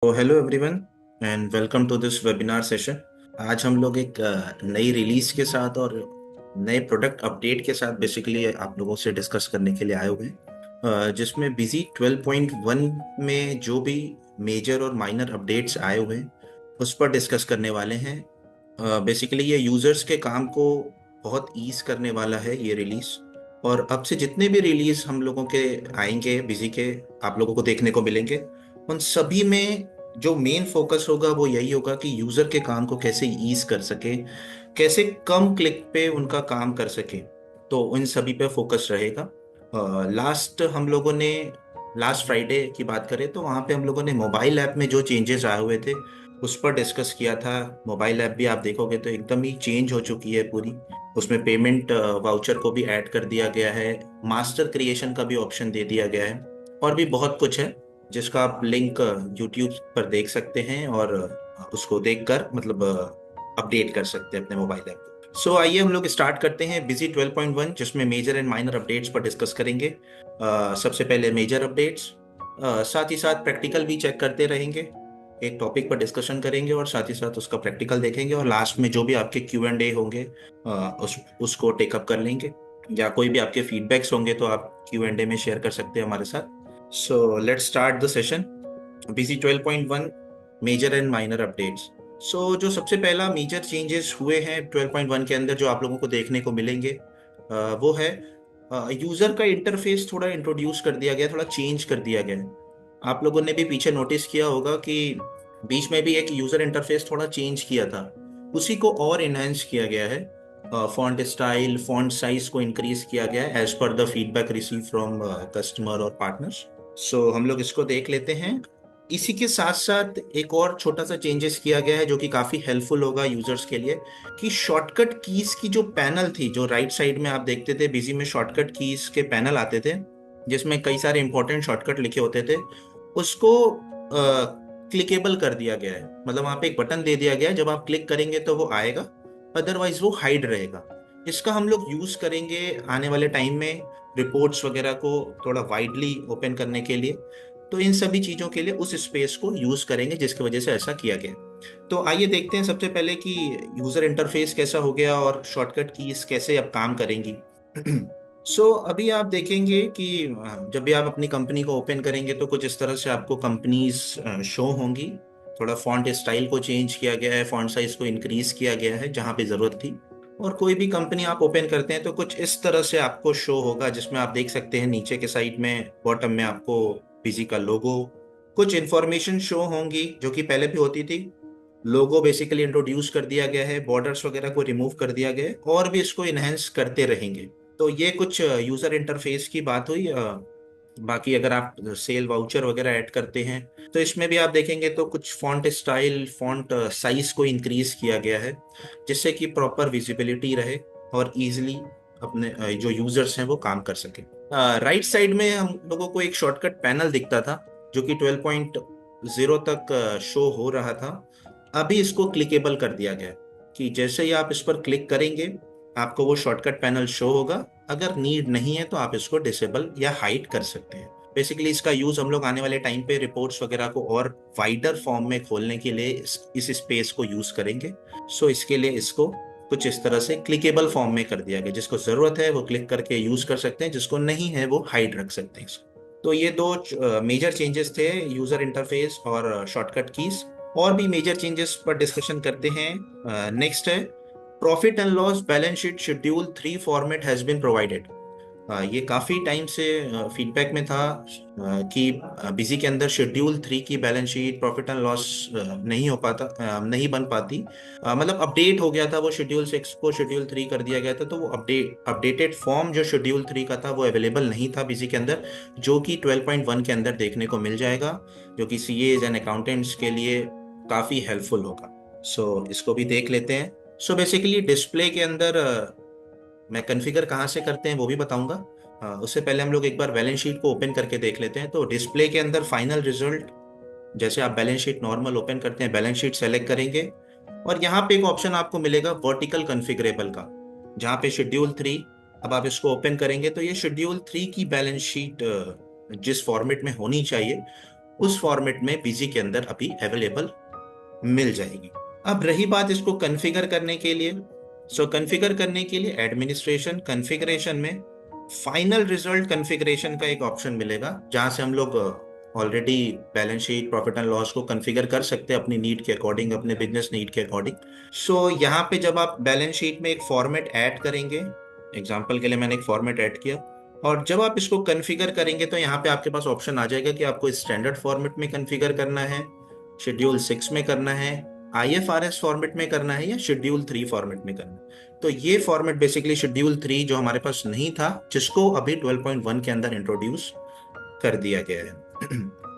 तो hello everyone and welcome to this webinar session. आज हम लोग एक नई रिलीज के साथ और नए प्रोडक्ट अपडेट के साथ बेसिकली आप लोगों से डिस्कस करने के लिए आए हुए हैं, जिसमें बिजी 12.1 में जो भी मेजर और माइनर अपडेट्स आए हुए हैं उस पर डिस्कस करने वाले हैं। बेसिकली ये यूजर्स के काम को बहुत ईज करने वाला है ये रिलीज। और अब से जितने भी रिलीज हम लोगों के आएंगे बिजी के, आप लोगों को देखने को मिलेंगे, उन सभी में जो मेन फोकस होगा वो यही होगा कि यूजर के काम को कैसे ईज कर सके, कैसे कम क्लिक पे उनका काम कर सके। तो इन सभी पे फोकस रहेगा। हम लोगों ने लास्ट फ्राइडे की बात करें तो वहाँ पे हम लोगों ने मोबाइल ऐप में जो चेंजेस आए हुए थे उस पर डिस्कस किया था। मोबाइल ऐप भी आप देखोगे तो एकदम ही चेंज हो चुकी है पूरी। उसमें पेमेंट वाउचर को भी ऐड कर दिया गया है, मास्टर क्रिएशन का भी ऑप्शन दे दिया गया है, और भी बहुत कुछ है जिसका आप लिंक यूट्यूब पर देख सकते हैं और उसको देखकर मतलब अपडेट कर सकते हैं अपने मोबाइल ऐप को। आइए हम लोग स्टार्ट करते हैं बिजी 12.1, जिसमें मेजर एंड माइनर अपडेट्स पर डिस्कस करेंगे। सबसे पहले मेजर अपडेट्स, साथ ही साथ प्रैक्टिकल भी चेक करते रहेंगे। एक टॉपिक पर डिस्कशन करेंगे और साथ ही साथ उसका प्रैक्टिकल देखेंगे, और लास्ट में जो भी आपके Q&A होंगे उसको टेकअप कर लेंगे, या कोई भी आपके फीडबैक्स होंगे तो आप Q&A में शेयर कर सकते हैं हमारे साथ। Let's start the session. BC 12.1 major and minor updates. जो सबसे पहला मेजर चेंजेस हुए हैं 12.1 के अंदर जो आप लोगों को देखने को मिलेंगे, वो है यूजर का इंटरफेस थोड़ा इंट्रोड्यूस कर दिया गया, थोड़ा चेंज कर दिया गया है। आप लोगों ने भी पीछे नोटिस किया होगा कि बीच में भी एक यूजर इंटरफेस थोड़ा चेंज किया था, उसी को और इनहेंस किया गया है। फॉन्ट स्टाइल, फॉन्ट साइज को इंक्रीज किया गया है as per the feedback receive from customer और पार्टनर्स। हम लोग इसको देख लेते हैं। इसी के साथ साथ एक और छोटा सा चेंजेस किया गया है जो कि काफी हेल्पफुल होगा यूजर्स के लिए, कि शॉर्टकट कीज की जो पैनल थी, जो राइट साइड में आप देखते थे बिजी में शॉर्टकट कीज के पैनल आते थे जिसमें कई सारे इंपॉर्टेंट शॉर्टकट लिखे होते थे, उसको क्लिकेबल कर दिया गया है। मतलब वहां पे एक बटन दे दिया गया है, जब आप क्लिक करेंगे तो वो आएगा, अदरवाइज वो हाइड रहेगा। इसका हम लोग यूज करेंगे आने वाले टाइम में रिपोर्ट्स वगैरह को थोड़ा वाइडली ओपन करने के लिए। तो इन सभी चीजों के लिए उस स्पेस को यूज करेंगे जिसकी वजह से ऐसा किया गया। तो आइए देखते हैं सबसे पहले कि यूजर इंटरफेस कैसा हो गया और शॉर्टकट कीज कैसे अब काम करेंगी। अभी आप देखेंगे कि जब भी आप अपनी कंपनी को ओपन करेंगे तो कुछ इस तरह से आपको कंपनीज शो होंगी। थोड़ा फॉन्ट स्टाइल को चेंज किया गया है, फॉन्ट साइज को इंक्रीज किया गया है जहां पे जरूरत थी। और कोई भी कंपनी आप ओपन करते हैं तो कुछ इस तरह से आपको शो होगा, जिसमें आप देख सकते हैं नीचे के साइड में बॉटम में आपको पीजी का लोगो, कुछ इंफॉर्मेशन शो होंगी जो कि पहले भी होती थी। लोगो बेसिकली इंट्रोड्यूस कर दिया गया है, बॉर्डर्स वगैरह को रिमूव कर दिया गया है, और भी इसको इनहेंस करते रहेंगे। तो ये कुछ यूजर इंटरफेस की बात हुई। बाकी अगर आप सेल वाउचर वगैरह ऐड करते हैं तो इसमें भी आप देखेंगे तो कुछ फॉन्ट स्टाइल, फॉन्ट साइज को इंक्रीज किया गया है जिससे कि प्रॉपर विजिबिलिटी रहे और इजीली अपने जो यूजर्स हैं वो काम कर सके। राइट साइड में हम लोगों को एक शॉर्टकट पैनल दिखता था जो कि 12.0 तक शो हो रहा था। अभी इसको क्लिकेबल कर दिया गया है कि जैसे ही आप इस पर क्लिक करेंगे आपको वो शॉर्टकट पैनल शो होगा। अगर नीड नहीं है तो आप इसको डिसेबल या हाइड कर सकते हैं। बेसिकली इसका यूज हम लोग आने वाले टाइम पे रिपोर्ट्स वगैरह को और वाइडर फॉर्म में खोलने के लिए इस स्पेस को यूज करेंगे। इसके लिए इसको कुछ इस तरह से क्लिकेबल फॉर्म में कर दिया गया, जिसको जरूरत है वो क्लिक करके यूज कर सकते हैं, जिसको नहीं है वो हाइड रख सकते हैं इसको। तो ये दो मेजर चेंजेस थे, यूजर इंटरफेस और शॉर्टकट कीज। और भी मेजर चेंजेस पर डिस्कशन करते हैं। नेक्स्ट है profit and loss balance sheet schedule 3 format has been provided. ये काफी टाइम से फीडबैक में था कि बिजी के अंदर शेड्यूल 3 की balance sheet profit and loss नहीं हो पाता, नहीं बन पाती। मतलब अपडेट हो गया था, वो शेड्यूल 6 को शेड्यूल 3 कर दिया गया था, तो वो अपडेटेड फॉर्म जो शेड्यूल 3 का था वो अवेलेबल नहीं था बिजी के अंदर, जो कि 12.1 के अंदर देखने को मिल जाएगा, जो कि सीएज एंड अकाउंटेंट्स के लिए काफी हेल्पफुल होगा। इसको भी देख लेते हैं। बेसिकली डिस्प्ले के अंदर मैं कॉन्फ़िगर कहाँ से करते हैं वो भी बताऊंगा। उससे पहले हम लोग एक बार बैलेंस शीट को ओपन करके देख लेते हैं। तो डिस्प्ले के अंदर फाइनल रिजल्ट, जैसे आप बैलेंस शीट नॉर्मल ओपन करते हैं, बैलेंस शीट सेलेक्ट करेंगे और यहाँ पे एक ऑप्शन आपको मिलेगा वर्टिकल कॉन्फ़िगरेबल का, जहाँ पे शेड्यूल 3। अब आप इसको ओपन करेंगे तो ये शेड्यूल 3 की बैलेंस शीट जिस फॉर्मेट में होनी चाहिए उस फॉर्मेट में बीजी के अंदर अभी अवेलेबल मिल जाएगी। अब रही बात इसको कॉन्फ़िगर करने के लिए, कॉन्फ़िगर करने के लिए एडमिनिस्ट्रेशन कॉन्फ़िगरेशन में फाइनल रिजल्ट कॉन्फ़िगरेशन का एक ऑप्शन मिलेगा, जहां से हम लोग already balance sheet profit and loss को कॉन्फ़िगर कर सकते हैं अपनी नीड के अकॉर्डिंग, अपने बिजनेस नीड के अकॉर्डिंग। यहाँ पे जब आप बैलेंस शीट में एक फॉर्मेट ऐड करेंगे, एग्जाम्पल के लिए मैंने एक फॉर्मेट ऐड किया, और जब आप इसको कॉन्फ़िगर करेंगे तो यहाँ पे आपके पास ऑप्शन आ जाएगा कि आपको स्टैंडर्ड फॉर्मेट में कॉन्फ़िगर करना है, शेड्यूल 6 में करना है, IFRS फॉर्मेट में करना है, या शेड्यूल 3 फॉर्मेट में करना है। तो ये फॉर्मेट बेसिकली शेड्यूल 3 जो हमारे पास नहीं था, जिसको अभी 12.1 के अंदर इंट्रोड्यूस कर दिया गया है।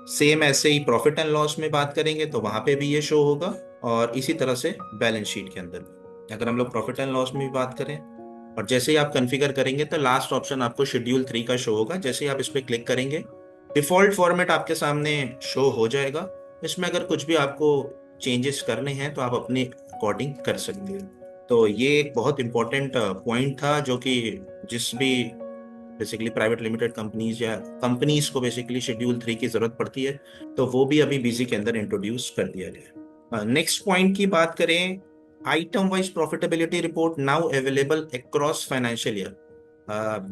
सेम ऐसे ही प्रॉफिट एंड लॉस में बात करेंगे तो वहां पे भी ये शो होगा, और इसी तरह से बैलेंस शीट के अंदर भी। अगर हम लोग प्रॉफिट एंड लॉस में भी बात करें, और जैसे ही आप कॉन्फ़िगर करेंगे तो लास्ट ऑप्शन आपको शेड्यूल 3 का शो होगा। जैसे ही आप इस पर क्लिक करेंगे, डिफॉल्ट फॉर्मेट आपके सामने शो हो जाएगा। इसमें अगर कुछ भी आपको चेंजेस करने हैं तो आप अपने अकॉर्डिंग कर सकते हैं। तो ये एक बहुत इंपॉर्टेंट पॉइंट था, जो कि जिस भी बेसिकली प्राइवेट लिमिटेड कंपनीज या कंपनीज को बेसिकली शेड्यूल 3 की जरूरत पड़ती है, तो वो भी अभी बीजी के अंदर इंट्रोड्यूस कर दिया गया। नेक्स्ट पॉइंट की बात करें, item wise profitability report now available across financial year.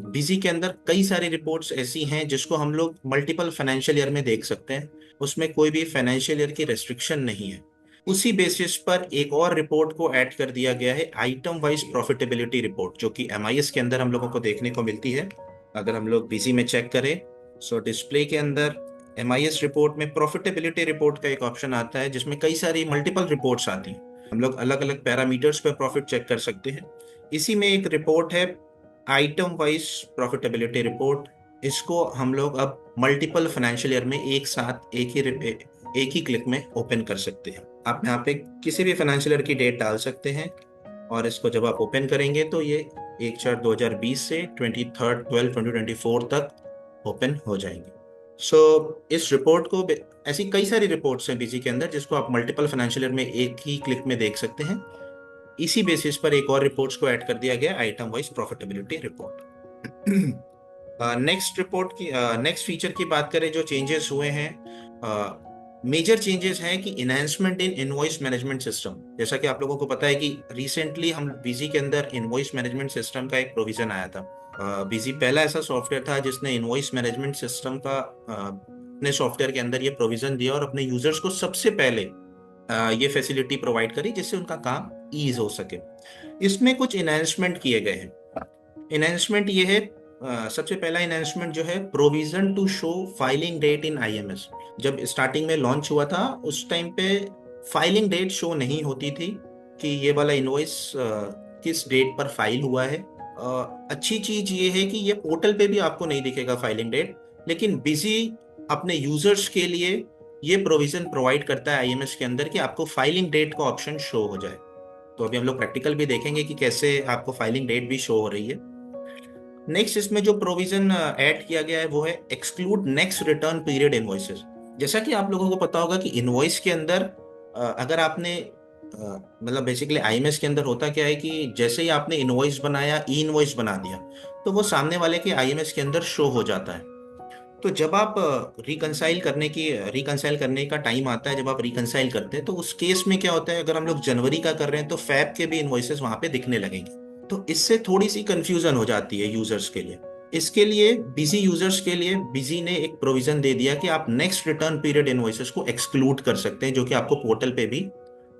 BG के अंदर कई सारी रिपोर्ट्स ऐसी हैं जिसको हम लोग मल्टीपल फाइनेंशियल ईयर में देख सकते हैं, उसमें कोई भी फाइनेंशियल ईयर की रेस्ट्रिक्शन नहीं है। उसी बेसिस पर एक और रिपोर्ट को ऐड कर दिया गया है, आइटम वाइज प्रॉफिटेबिलिटी रिपोर्ट, जो कि MIS के अंदर हम लोगों को देखने को मिलती है। अगर हम लोग बीजी में चेक करें, डिस्प्ले के अंदर MIS रिपोर्ट में प्रॉफिटेबिलिटी रिपोर्ट का एक ऑप्शन आता है, जिसमें कई सारी मल्टीपल रिपोर्ट्स आती हैं। हम लोग अलग अलग पैरामीटर्स पे प्रॉफिट चेक कर सकते हैं। इसी में एक रिपोर्ट है आइटम वाइज प्रॉफिटेबिलिटी रिपोर्ट। इसको हम लोग अब मल्टीपल फाइनेंशियल ईयर में एक साथ एक ही क्लिक में ओपन कर सकते हैं। आप यहाँ पे किसी भी फाइनेंशियल ईयर की डेट डाल सकते हैं, और इसको जब आप ओपन करेंगे तो ये 1/4/2020 से 23/12/2024 तक ओपन हो जाएंगे। इस रिपोर्ट को ऐसी कई सारी रिपोर्ट्स हैं बीजी के अंदर, जिसको आप मल्टीपल फाइनेंशियल ईयर में एक ही क्लिक में देख सकते हैं। इसी बेसिस पर एक और रिपोर्ट्स को ऐड कर दिया गया, item wise profitability report. Next feature की बात करें जो चेंजेस हुए हैं, मेजर चेंजेस हैं कि enhancement in invoice management system. जैसा कि आप लोगों को पता है कि रिसेंटली हम बीजी के अंदर इनवॉइस मैनेजमेंट सिस्टम का एक प्रोविजन आया था। बीजी पहला ऐसा सॉफ्टवेयर था जिसने इनवॉइस मैनेजमेंट सिस्टम का अपने सॉफ्टवेयर के अंदर ये प्रोविजन दिया, और अपने यूजर्स को सबसे पहले ये फैसिलिटी प्रोवाइड करी, जिससे उनका काम ईज हो सके। इसमें कुछ इनहेंसमेंट किए गए हैं। इनहेंसमेंट ये है, सबसे पहला इनहेंसमेंट जो है, provision to show filing date in IMS। जब स्टार्टिंग में लॉन्च हुआ था उस टाइम पे फाइलिंग डेट शो नहीं होती थी कि ये वाला इनवॉइस किस डेट पर फाइल हुआ है। अच्छी चीज ये है कि ये पोर्टल पे भी आपको नहीं दिखेगा फाइलिंग डेट, लेकिन बिजी अपने यूजर्स के लिए ये प्रोविजन प्रोवाइड करता है IMS के अंदर कि आपको फाइलिंग डेट का ऑप्शन शो हो जाए। तो अभी हम लोग प्रैक्टिकल भी देखेंगे कि कैसे आपको फाइलिंग डेट भी शो हो रही है। नेक्स्ट इसमें जो प्रोविजन ऐड किया गया है वो है exclude next return period invoices. जैसा कि आप लोगों को पता होगा कि इनवॉइस के अंदर अगर आपने मतलब बेसिकली IMS के अंदर होता क्या है कि जैसे ही आपने इनवॉइस बनाया, ई इनवॉइस बना दिया, तो वो सामने वाले के IMS के अंदर शो हो जाता है। तो जब आप रिकंसाइल करने का टाइम आता है, जब आप रिकंसाइल करते हैं, तो उस केस में क्या होता है, अगर हम लोग जनवरी का कर रहे हैं तो फैब के भी इनवॉइसेस वहां पे दिखने लगेंगे। तो इससे थोड़ी सी कंफ्यूजन हो जाती है यूजर्स के लिए। इसके लिए बिजी यूजर्स के लिए बिजी ने एक प्रोविजन दे दिया कि आप नेक्स्ट रिटर्न पीरियड इनवॉइसेस को एक्सक्लूड कर सकते हैं, जो कि आपको पोर्टल पे भी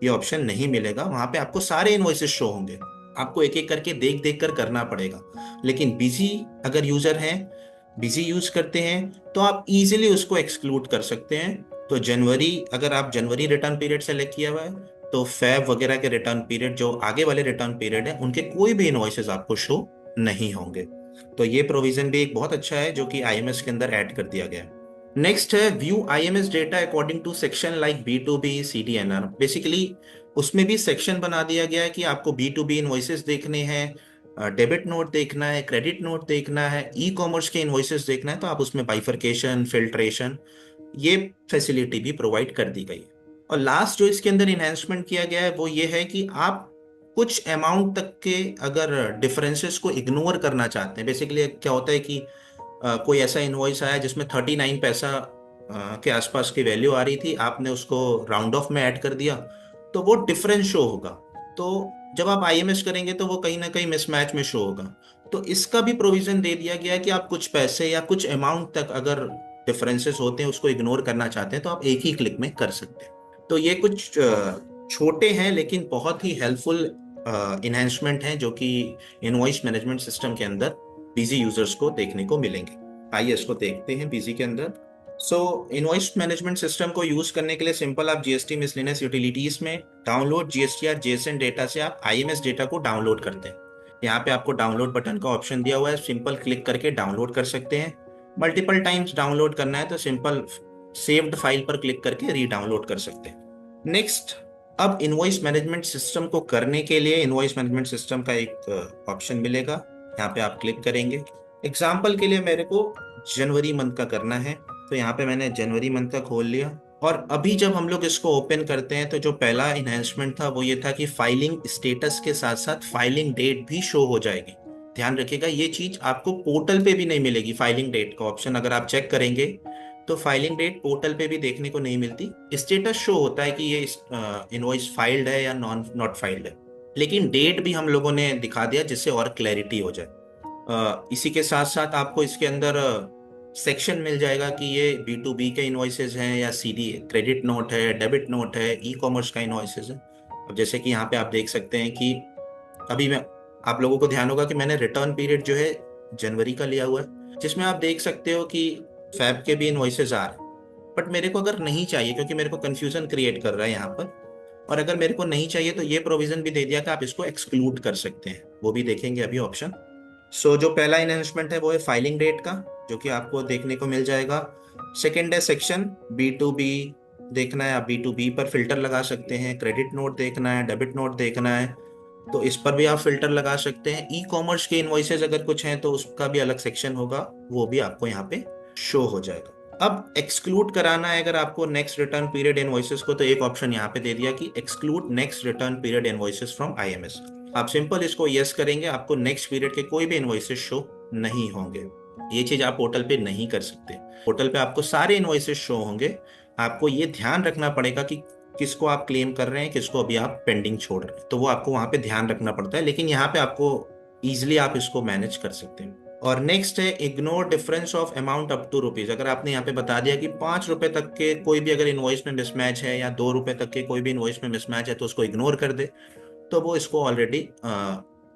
ये ऑप्शन नहीं मिलेगा। वहां पे आपको सारे इनवॉइसेस शो होंगे, आपको एक एक करके देख देख कर करना पड़ेगा। लेकिन बिजी अगर यूजर हैं, बिजी यूज करते हैं, तो आप इजीली उसको एक्सक्लूड कर सकते हैं। तो जनवरी, अगर आप जनवरी रिटर्न पीरियड सेलेक्ट किया हुआ है, तो फैब वगैरह के रिटर्न पीरियड, जो आगे वाले रिटर्न पीरियड है, उनके कोई भी इनवॉइसेस आपको शो नहीं होंगे। तो ये प्रोविजन भी एक बहुत अच्छा है जो कि IMS के अंदर ऐड कर दिया गया है। नेक्स्ट है view IMS data according to section like B2B CDNR। Basically उसमें भी सेक्शन बना दिया गया है कि आपको B2B इनवॉइसेस देखने हैं, डेबिट नोट देखना है, क्रेडिट नोट देखना है, ई-कॉमर्स के इनवॉइसेस देखना है, तो आप उसमें बाइफरकेशन, फिल्ट्रेशन, ये फैसिलिटी भी प्रोवाइड कर दी गई है। और लास्ट जो इसके अंदर इन्हेंसमेंट किया गया है वो ये है कि आप कुछ अमाउंट तक के अगर डिफरेंसेस को इग्नोर करना चाहते हैं, बेसिकली क्या होता है कि कोई ऐसा इनवॉइस आया जिसमें 39 पैसा के आसपास की वैल्यू आ रही थी, आपने उसको राउंड ऑफ में ऐड कर दिया, तो वो डिफरेंस शो होगा। तो जब आप आईएमएस करेंगे तो वो कहीं ना कहीं मिसमैच में शो होगा। तो इसका भी प्रोविजन दे दिया गया है कि आप कुछ पैसे या कुछ अमाउंट तक अगर डिफरेंसेस होते हैं उसको इग्नोर करना चाहते हैं तो आप एक ही क्लिक में कर सकते हैं। तो ये कुछ छोटे हैं लेकिन बहुत ही हेल्पफुल इन्हेंसमेंट हैं जो कि इनवॉइस मैनेजमेंट सिस्टम के अंदर बिजी यूजर्स को देखने को मिलेंगे। आइए इसको देखते हैं बिजी के अंदर। सो इनवॉइस मैनेजमेंट सिस्टम को यूज करने के लिए सिंपल आप जीएसटी मिसलेनियस यूटिलिटीज में डाउनलोड जीएसटीआर जेएसएन डेटा से आप आईएमएस डेटा को डाउनलोड करते हैं। यहाँ पे आपको डाउनलोड बटन का ऑप्शन दिया हुआ है, सिंपल क्लिक करके डाउनलोड कर सकते हैं। मल्टीपल टाइम्स डाउनलोड करना है तो सिंपल सेव्ड फाइल पर क्लिक करके री डाउनलोड कर सकते हैं। नेक्स्ट, अब इनवॉइस मैनेजमेंट सिस्टम को करने के लिए इनवॉइस मैनेजमेंट सिस्टम का एक ऑप्शन मिलेगा, यहाँ पे आप क्लिक करेंगे। एग्जाम्पल के लिए मेरे को जनवरी मंथ का करना है, तो यहाँ पे मैंने जनवरी मंथ का खोल लिया। और अभी जब हम लोग इसको ओपन करते हैं तो जो पहला इन्हेंसमेंट था वो ये था कि फाइलिंग स्टेटस के साथ साथ फाइलिंग डेट भी शो हो जाएगी। ध्यान रखिएगा ये चीज आपको पोर्टल पे भी नहीं मिलेगी। फाइलिंग डेट का ऑप्शन अगर आप चेक करेंगे तो फाइलिंग डेट पोर्टल पे भी देखने को नहीं मिलती। स्टेटस शो होता है कि ये इनवॉइस फाइल्ड है या नॉट फाइल्ड है, लेकिन डेट भी हम लोगों ने दिखा दिया जिससे और क्लैरिटी हो जाए। इसी के साथ साथ आपको इसके अंदर सेक्शन मिल जाएगा कि ये B2B के इनवॉइसेज हैं या सीडी क्रेडिट नोट है, डेबिट नोट है, ई कॉमर्स का इनवॉइसेज है। अब जैसे कि यहाँ पे आप देख सकते हैं कि अभी मैं आप लोगों को ध्यान होगा कि मैंने रिटर्न पीरियड जो है जनवरी का लिया हुआ है, जिसमें आप देख सकते हो कि फैब के भी इनवॉइसेज आ रहे हैं। बट मेरे को अगर नहीं चाहिए क्योंकि मेरे को कंफ्यूजन क्रिएट कर रहा है यहाँ पर, और अगर मेरे को नहीं चाहिए तो ये प्रोविजन भी दे दिया कि आप इसको एक्सक्लूड कर सकते हैं, वो भी देखेंगे अभी ऑप्शन। सो जो पहला इन्हेंसमेंट है वो है फाइलिंग डेट का, जो कि आपको देखने को मिल जाएगा। सेकंड है सेक्शन B2B देखना है, आप B2B पर फिल्टर लगा सकते हैं। क्रेडिट नोट देखना है, डेबिट नोट देखना है तो इस पर भी आप फिल्टर लगा सकते हैं। ई कॉमर्स के इनवॉइसेज अगर कुछ हैं तो उसका भी अलग सेक्शन होगा, वो भी आपको यहाँ पे शो हो जाएगा। अब एक्सक्लूड कराना है अगर आपको नेक्स्ट रिटर्न पीरियड इनवॉइसेस को, तो एक ऑप्शन यहाँ पे दे दिया कि exclude next return period invoices from IMS. आप सिंपल इसको यस करेंगे, आपको नेक्स्ट पीरियड के कोई भी इनवॉइसेस शो नहीं होंगे। ये चीज आप पोर्टल पे नहीं कर सकते। पोर्टल पे आपको सारे इनवॉइसेस शो होंगे। आपको ये ध्यान रखना पड़ेगा कि किसको आप क्लेम कर रहे हैं, किसको अभी आप पेंडिंग छोड़ रहे हैं, तो वो आपको वहां पे ध्यान रखना पड़ता है। लेकिन यहाँ पे आपको इजिली आप इसको मैनेज कर सकते हैं। और नेक्स्ट है ignore difference of amount up to rupees. अगर आपने यहाँ पे बता दिया कि 5 रुपए तक के कोई भी अगर इनवॉइस में मिसमैच है या 2 रुपए तक के कोई भी इनवॉइस में मिसमैच है तो उसको इग्नोर कर दे, तो वो इसको ऑलरेडी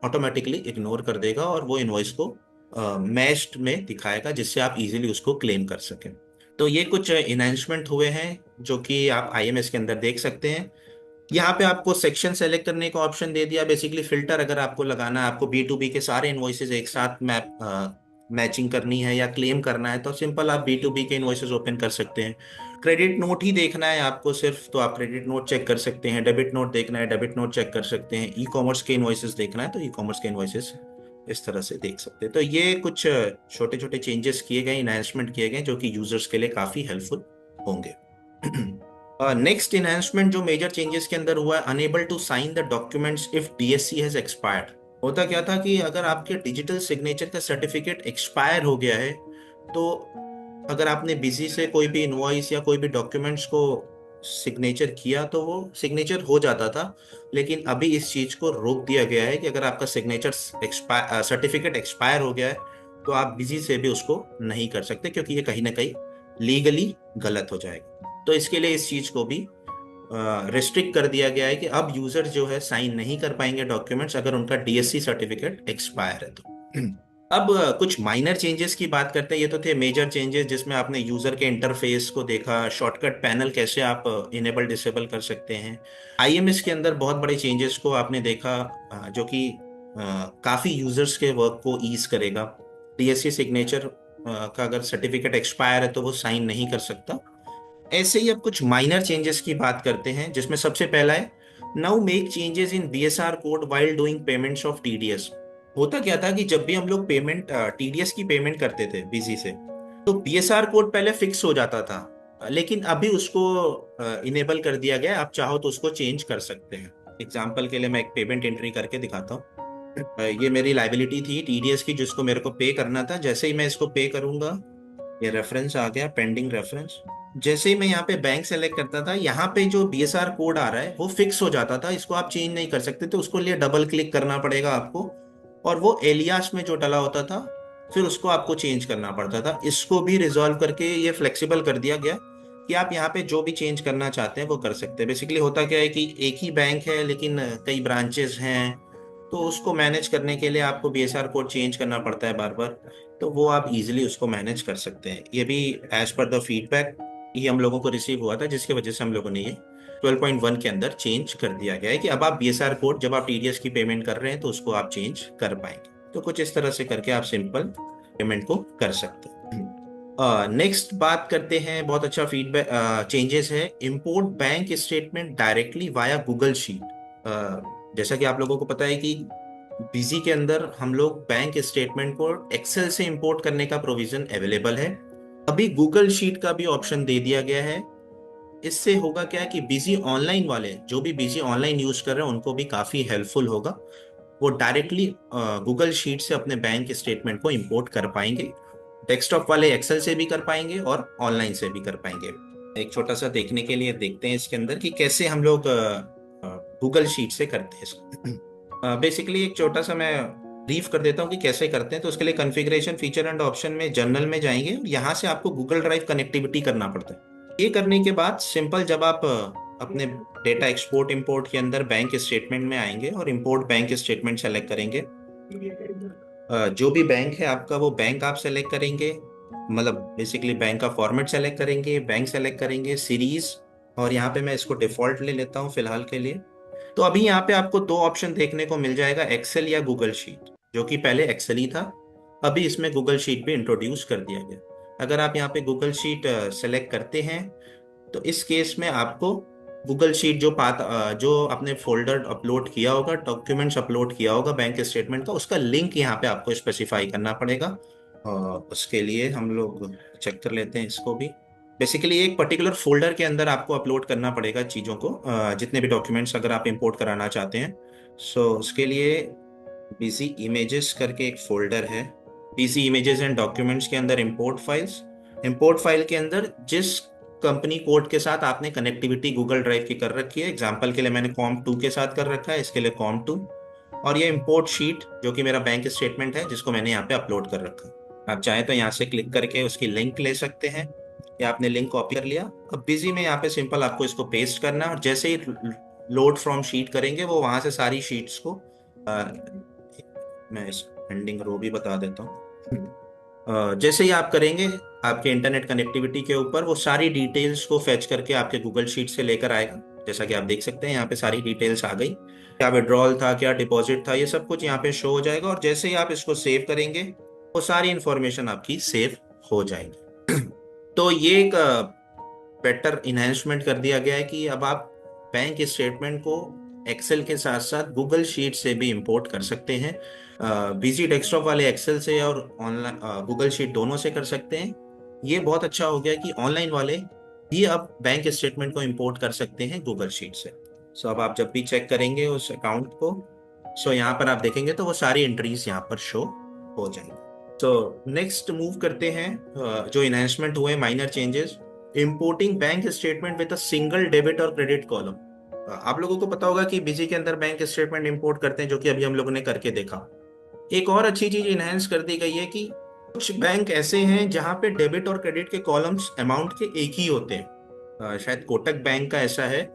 ऑटोमेटिकली इग्नोर कर देगा और वो इनवॉइस को मैच्ड में दिखाएगा, जिससे आप इजीली उसको क्लेम कर सकें। तो ये कुछ इनहेंसमेंट हुए हैं जो कि आप आईएमएस के अंदर देख सकते हैं। यहाँ पे आपको सेक्शन सेलेक्ट करने का ऑप्शन दे दिया। बेसिकली फिल्टर अगर आपको लगाना है, आपको B2B के सारे इनवॉइसेज एक साथ मैचिंग करनी है या क्लेम करना है, तो सिंपल आप B2B के इनवॉइसेज ओपन कर सकते हैं। क्रेडिट नोट ही देखना है आपको सिर्फ, तो आप क्रेडिट नोट चेक कर सकते हैं। डेबिट नोट देखना है, डेबिट नोट चेक कर सकते हैं। ई कॉमर्स के इनवॉइसेज देखना है तो ई कॉमर्स के इनवॉइसेज इस तरह से देख सकते हैं। तो ये कुछ छोटे छोटे चेंजेस किए गए, इनहेंसमेंट किए गए जो कि यूजर्स के लिए काफी हेल्पफुल होंगे। नेक्स्ट इनहेंसमेंट जो मेजर चेंजेस के अंदर हुआ है, enable to sign the documents if DSC has expired. होता क्या था कि अगर आपके डिजिटल सिग्नेचर का सर्टिफिकेट एक्सपायर हो गया है तो अगर आपने बिजी से कोई भी इनवॉइस या कोई भी डॉक्यूमेंट्स को सिग्नेचर किया तो वो सिग्नेचर हो जाता था। लेकिन अभी इस चीज को रोक दिया गया है कि अगर आपका सिग्नेचर सर्टिफिकेट एक्सपायर हो गया है तो आप बिजी से भी उसको नहीं कर सकते, क्योंकि ये कहीं ना कहीं लीगली गलत हो जाएगा। तो इसके लिए इस चीज को भी रिस्ट्रिक्ट कर दिया गया है कि अब यूजर जो है साइन नहीं कर पाएंगे डॉक्यूमेंट्स अगर उनका डीएससी सर्टिफिकेट एक्सपायर है तो। अब कुछ माइनर चेंजेस की बात करते हैं। ये तो थे मेजर चेंजेस जिसमें आपने यूजर के इंटरफेस को देखा, शॉर्टकट पैनल कैसे आप इनेबल डिसेबल कर सकते हैं। आईएमएस के अंदर बहुत बड़े चेंजेस को आपने देखा जो कि काफी यूजर्स के वर्क को ईज करेगा। डीएससी सिग्नेचर का अगर सर्टिफिकेट एक्सपायर है तो वो साइन नहीं कर सकता। ऐसे ही अब कुछ माइनर चेंजेस की बात करते हैं, जिसमें सबसे पहला है now make changes in BSR code while doing payments of TDS. होता क्या था कि जब भी हम लोग पेमेंट टीडीएस की पेमेंट करते थे बिजी से, तो बीएसआर कोड पहले फिक्स हो जाता था, लेकिन अभी उसको इनेबल कर दिया गया। आप चाहो तो उसको चेंज कर सकते हैं। एग्जाम्पल के लिए मैं एक पेमेंट एंट्री करके दिखाता हूँ। ये मेरी लाइबिलिटी थी टीडीएस की जिसको मेरे को पे करना था। जैसे ही मैं इसको पे करूंगा ये रेफरेंस आ गया, पेंडिंग रेफरेंस। जैसे ही मैं यहाँ पे बैंक सेलेक्ट करता था, यहाँ पे जो बीएसआर कोड आ रहा है वो फिक्स हो जाता था, इसको आप चेंज नहीं कर सकते, तो उसको लिए डबल क्लिक करना पड़ेगा आपको। और वो एलियास में जो डला होता था, फिर उसको आपको चेंज करना पड़ता था। इसको भी रिजॉल्व करके ये फ्लेक्सिबल कर दिया गया कि आप यहाँ पे जो भी चेंज करना चाहते हैं वो कर सकते हैं। बेसिकली होता क्या है कि एक ही बैंक है लेकिन कई ब्रांचेस हैं, तो उसको मैनेज करने के लिए आपको बीएसआर कोड चेंज करना पड़ता है बार बार। तो वो आप इजीली उसको मैनेज कर सकते हैं। ये भी एज पर द फीडबैक ये हम लोगों को रिसीव हुआ था, जिसकी वजह से हम लोगों ने ये 12.1 के अंदर चेंज कर दिया गया है कि अब आप बीएसआर कोड जब आप टीडीएस की पेमेंट कर रहे हैं तो उसको आप चेंज कर पाएंगे। तो कुछ इस तरह से करके आप सिंपल पेमेंट को कर सकते हैं। नेक्स्ट बात करते हैं, बहुत अच्छा फीडबैक चेंजेस है, import bank statement directly via Google sheet. जैसा कि आप लोगों को पता है कि बीजी के अंदर हम लोग बैंक स्टेटमेंट को एक्सेल से इंपोर्ट करने का प्रोविजन अवेलेबल है। अभी गूगल शीट का भी ऑप्शन दे दिया गया है। इससे होगा क्या कि बिजी ऑनलाइन वाले जो भी बिजी ऑनलाइन यूज कर रहे हैं उनको भी काफी हेल्पफुल होगा। वो डायरेक्टली गूगल शीट से अपने बैंक स्टेटमेंट को इंपोर्ट कर पाएंगे। डेस्कटॉप वाले एक्सेल से भी कर पाएंगे और ऑनलाइन से भी कर पाएंगे। एक छोटा सा देखने के लिए देखते हैं इसके अंदर कि कैसे हम लोग गूगल शीट से करते हैं इसको। बेसिकली एक छोटा सा मैं ब्रीफ कर देता हूँ कि कैसे करते हैं। तो उसके लिए कॉन्फ़िगरेशन, फीचर एंड ऑप्शन में जनरल में जाएंगे। यहाँ से आपको गूगल ड्राइव कनेक्टिविटी करना पड़ता है। ये करने के बाद सिंपल जब आप अपने डेटा एक्सपोर्ट इंपोर्ट के अंदर बैंक स्टेटमेंट में आएंगे और इंपोर्ट बैंक स्टेटमेंट सेलेक्ट करेंगे, जो भी बैंक है आपका वो बैंक आप सेलेक्ट करेंगे, मतलब बेसिकली बैंक का फॉर्मेट सेलेक्ट करेंगे, बैंक सेलेक्ट करेंगे, सीरीज, और यहाँ पे मैं इसको डिफॉल्ट ले लेता हूँ फिलहाल के लिए। तो अभी यहाँ पे आपको दो ऑप्शन देखने को मिल जाएगा, एक्सेल या गूगल शीट, जो कि पहले एक्सेल ही था, अभी इसमें गूगल शीट भी इंट्रोड्यूस कर दिया गया। अगर आप यहाँ पे गूगल शीट सेलेक्ट करते हैं तो इस केस में आपको गूगल शीट जो आपने फोल्डर अपलोड किया होगा, डॉक्यूमेंट्स अपलोड किया होगा बैंक स्टेटमेंट का, उसका लिंक यहाँ पे आपको स्पेसिफाई करना पड़ेगा। और उसके लिए हम लोग चेक कर लेते हैं इसको भी। बेसिकली एक पर्टिकुलर फोल्डर के अंदर आपको अपलोड करना पड़ेगा चीज़ों को, जितने भी डॉक्यूमेंट्स अगर आप इंपोर्ट कराना चाहते हैं। सो उसके लिए बीसी इमेजेस करके एक फोल्डर है, बीसी इमेजेस एंड डॉक्यूमेंट्स के अंदर इंपोर्ट फाइल्स। इंपोर्ट फाइल के अंदर जिस कंपनी कोड के साथ आपने कनेक्टिविटी गूगल ड्राइव की कर रखी है, एग्जाम्पल के लिए मैंने कॉम2 के साथ कर रखा है, इसके लिए कॉम2। और ये इंपोर्ट शीट जो कि मेरा बैंक स्टेटमेंट है जिसको मैंने यहाँ पे अपलोड कर रखा है। आप चाहें तो यहाँ से क्लिक करके उसकी लिंक ले सकते हैं, या आपने लिंक कॉपी कर लिया। अब बिजी में यहाँ पे सिंपल आपको इसको पेस्ट करना है, और जैसे ही लोड फ्रॉम शीट करेंगे वो वहां से सारी शीट्स को मैं इस एंडिंग रो भी बता देता हूँ। जैसे ही आप करेंगे आपके इंटरनेट कनेक्टिविटी के ऊपर वो सारी डिटेल्स को फेच करके आपके गूगल शीट से लेकर आएगा। जैसा कि आप देख सकते हैं यहाँ पे सारी डिटेल्स आ गई, क्या विड्रॉल था, क्या डिपॉजिट था, ये सब कुछ यहाँ पे शो हो जाएगा। और जैसे ही आप इसको सेव करेंगे वो सारी इंफॉर्मेशन आपकी सेव हो जाएगी। तो ये एक बेटर इन्हेंसमेंट कर दिया गया है कि अब आप बैंक स्टेटमेंट को एक्सेल के साथ साथ गूगल शीट से भी इंपोर्ट कर सकते हैं। बीजी डेस्कटॉप वाले एक्सेल से और ऑनलाइन गूगल शीट दोनों से कर सकते हैं। ये बहुत अच्छा हो गया कि ऑनलाइन वाले भी अब बैंक स्टेटमेंट को इंपोर्ट कर सकते हैं गूगल शीट से। सो अब आप जब भी चेक करेंगे उस अकाउंट को, सो यहाँ पर आप देखेंगे तो वो सारी एंट्रीज यहाँ पर शो हो जाएंगी। तो नेक्स्ट मूव करते हैं, जो इन्हेंसमेंट हुए minor changes, importing bank statement with a single debit और क्रेडिट कॉलम। आप लोगों को पता होगा कि बिजी के अंदर बैंक स्टेटमेंट इंपोर्ट करते हैं, जो कि अभी हम लोगों ने करके देखा। एक और अच्छी चीज इनहेंस कर दी गई है कि कुछ बैंक ऐसे हैं जहां पे डेबिट और क्रेडिट के कॉलम्स अमाउंट के एक ही होते हैं। शायद कोटक बैंक का ऐसा है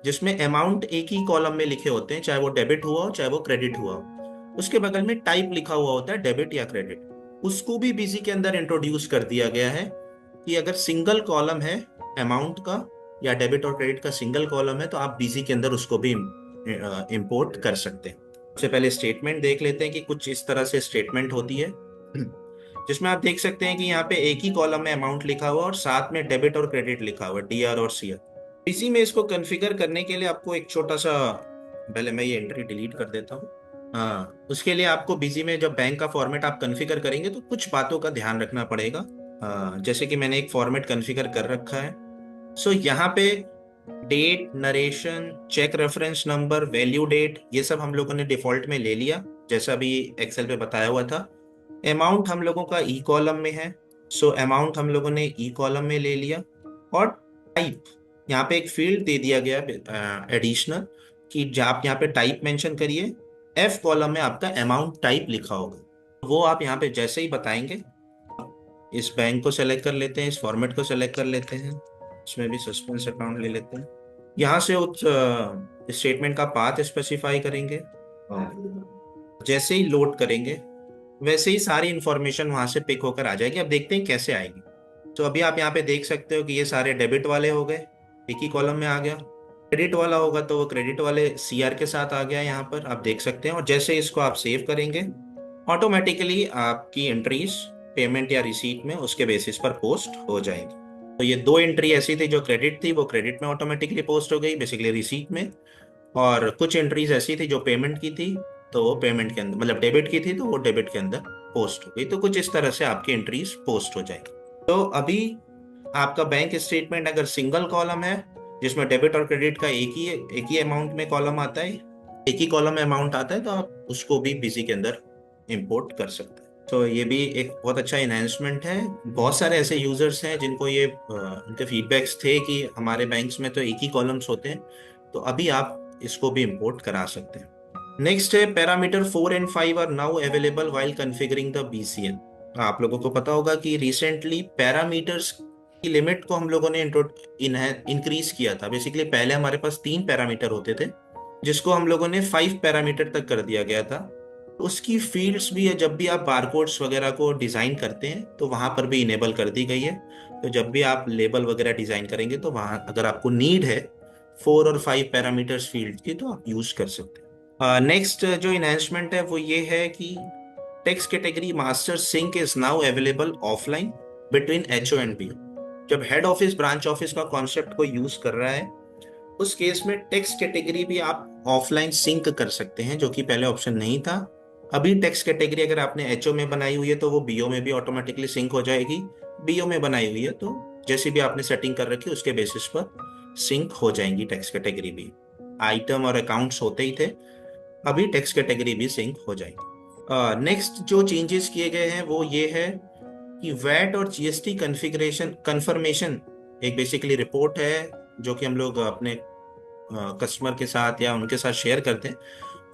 जिसमें अमाउंट एक ही कॉलम में लिखे होते हैं, चाहे वो डेबिट हुआ हो चाहे वो क्रेडिट हुआ हो। उसके बगल में टाइप लिखा हुआ होता है, डेबिट या क्रेडिट। उसको भी बिजी के अंदर इंट्रोड्यूस कर दिया गया है कि अगर सिंगल कॉलम है अमाउंट का या डेबिट और क्रेडिट का सिंगल कॉलम है तो आप बिजी के अंदर उसको भी इंपोर्ट कर सकते हैं। सबसे पहले स्टेटमेंट देख लेते हैं कि कुछ इस तरह से स्टेटमेंट होती है, जिसमें आप देख सकते हैं कि यहाँ पे एक ही कॉलम में अमाउंट लिखा हुआ और साथ में डेबिट और क्रेडिट लिखा हुआ, डीआर और सीआर। इसी में इसको कॉन्फ़िगर करने के लिए आपको एक छोटा सा, पहले मैं ये एंट्री डिलीट कर देता हूँ। हाँ, उसके लिए आपको बिजी में जब बैंक का फॉर्मेट आप कॉन्फ़िगर करेंगे तो कुछ बातों का ध्यान रखना पड़ेगा। जैसे कि मैंने एक फॉर्मेट कॉन्फ़िगर कर रखा है। सो यहाँ पे date, narration, cheque reference number, value date, ये सब हम लोगों ने डिफॉल्ट में ले लिया जैसा भी एक्सेल पे बताया हुआ था। अमाउंट हम लोगों का ई कॉलम में है, सो अमाउंट हम लोगों ने ई कॉलम में ले लिया, और टाइप यहाँ पे एक फील्ड दे दिया गया एडिशनल, कि जब आप यहाँ पे टाइप मेंशन करिए, एफ कॉलम में आपका अमाउंट टाइप लिखा होगा, वो आप यहाँ पे जैसे ही बताएंगे, इस बैंक को सेलेक्ट कर लेते हैं, इस फॉर्मेट को सेलेक्ट कर लेते हैं, इसमें भी सस्पेंस अकाउंट ले लेते हैं, यहाँ से उस स्टेटमेंट का पाथ स्पेसिफाई करेंगे, और जैसे ही लोड करेंगे वैसे ही सारी इंफॉर्मेशन वहां से पिक होकर आ जाएगी। अब देखते हैं कैसे आएगी। तो अभी आप यहाँ पे देख सकते हो कि ये सारे डेबिट वाले हो गए, एक ही कॉलम में आ गया। क्रेडिट वाला होगा तो वो क्रेडिट वाले सीआर के साथ आ गया, यहाँ पर आप देख सकते हैं। और जैसे इसको आप सेव करेंगे, ऑटोमेटिकली आपकी एंट्रीज पेमेंट या रिसीट में उसके बेसिस पर पोस्ट हो जाएंगी। तो ये दो एंट्री ऐसी थी जो क्रेडिट थी, वो क्रेडिट में ऑटोमेटिकली पोस्ट हो गई, बेसिकली रिसीट में। और कुछ एंट्रीज ऐसी थी जो पेमेंट की थी, तो वो पेमेंट के अंदर, मतलब डेबिट की थी तो वो डेबिट के अंदर पोस्ट हो गई। तो कुछ इस तरह से आपकी एंट्रीज पोस्ट हो जाएगी। तो अभी आपका बैंक स्टेटमेंट अगर सिंगल कॉलम है, जिसमें डेबिट और क्रेडिट का एक ही अमाउंट में कॉलम आता है, एक ही कॉलम में अमाउंट आता है, तो आप उसको भी बिजी के अंदर इंपोर्ट कर सकते हैं। तो ये भी एक बहुत अच्छा इन्हेंसमेंट है। बहुत सारे ऐसे यूजर्स हैं जिनको ये उनके फीडबैक्स थे कि हमारे बैंक्स में तो एक ही कॉलम्स होते हैं, तो अभी आप इसको भी इंपोर्ट करा सकते हैं। नेक्स्ट है parameter 4 and 5 are now available while configuring the BCN. आप लोगों को पता होगा कि रिसेंटली पैरामीटर्स की लिमिट को हम लोगों ने इंक्रीज किया था। बेसिकली पहले हमारे पास 3 पैरामीटर होते थे, जिसको हम लोगों ने 5 पैरामीटर तक कर दिया गया था। उसकी फील्ड्स भी है, जब भी आप बारकोड्स वगैरह को डिजाइन करते हैं तो वहां पर भी इनेबल कर दी गई है। तो जब भी आप लेबल वगैरह डिजाइन करेंगे तो वहां अगर आपको नीड है 4 और 5 पैरामीटर्स फील्ड की, तो आप यूज कर सकते हैं। नेक्स्ट जो इन्हेंसमेंट है वो ये है कि text category master sync is now available offline between HO and BO. जब हेड ऑफिस ब्रांच ऑफिस का कॉन्सेप्ट को यूज कर रहा है, उस केस में टेक्स्ट कैटेगरी भी आप ऑफलाइन सिंक कर सकते हैं, जो कि पहले ऑप्शन नहीं था। अभी टेक्स्ट कैटेगरी अगर आपने एचओ में बनाई हुई है तो वो बीओ में भी ऑटोमेटिकली सिंक हो जाएगी। बीओ में बनाई हुई है तो जैसी भी आपने सेटिंग कर रखी उसके बेसिस पर सिंक हो जाएंगी टेक्स्ट कैटेगरी भी। आइटम और अकाउंट्स होते ही थे, अभी टेक्स्ट कैटेगरी भी सिंक हो जाएगी। नेक्स्ट जो चेंजेस किए गए हैं वो ये है कि वैट और जीएसटी कन्फिग्रेशन कन्फर्मेशन एक बेसिकली रिपोर्ट है जो कि हम लोग अपने कस्टमर के साथ या उनके साथ शेयर करते हैं।